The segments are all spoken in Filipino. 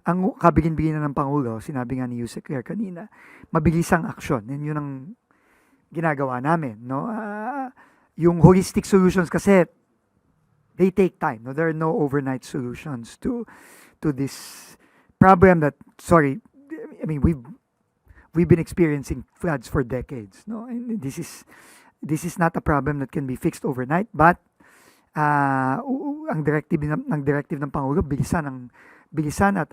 ang kabigin-bigin ng Pangulo, sinabi nga ni Yusek Claire kanina, mabilisang aksyon. Yan yun ang ginagawa namin, no? Yung holistic solutions kasi, they take time, no? There are no overnight solutions to this problem that, sorry, I mean, we've been experiencing floods for decades, no? And this is not a problem that can be fixed overnight, but ang directive ng Pangulo, bilisan at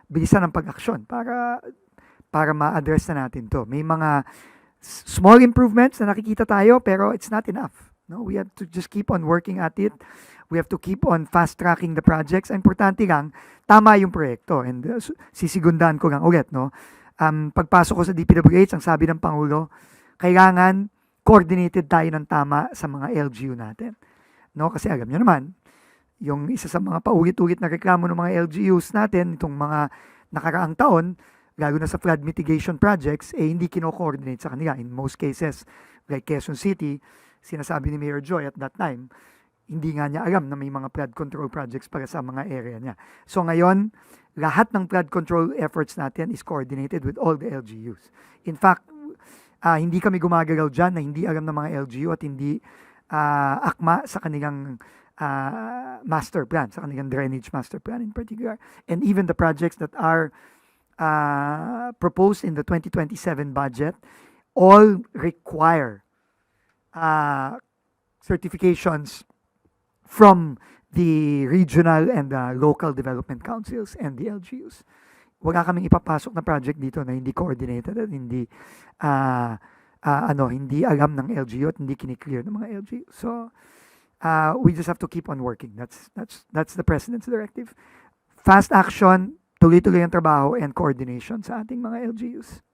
bilisan ang pag-aksyon para ma-address na natin to. May mga small improvements na nakikita tayo pero it's not enough. No, we have to just keep on working at it. We have to keep on fast-tracking the projects. Importante lang, tama yung proyekto. And sisigundahan ko lang ulit, no? Pagpasok ko sa DPWH, ang sabi ng Pangulo, kailangan coordinated tayo ng tama sa mga LGU natin. No? Kasi alam nyo naman, yung isa sa mga paulit-ulit na reklamo ng mga LGUs natin, itong mga nakaraang taon, lalo na sa flood mitigation projects, hindi kino-coordinate sa kanila. In most cases, like Quezon City, sinasabi ni Mayor Joy at that time, hindi nga niya alam na may mga flood control projects para sa mga area niya. So ngayon, lahat ng flood control efforts natin is coordinated with all the LGUs. In fact, hindi kami gumagalaw dyan na hindi alam ng mga LGU at hindi akma sa kanilang master plan, sa kanilang drainage master plan in particular. And even the projects that are proposed in the 2027 budget all require certifications from the regional and local development councils and the LGUs. Wala kaming ipapasok na project dito na hindi coordinated at hindi hindi alam ng LGU at hindi kiniklear ng mga LGU. So we just have to keep on working. That's the President's directive. Fast action, tuloy-tuloy ang trabaho and coordination sa ating mga LGUs.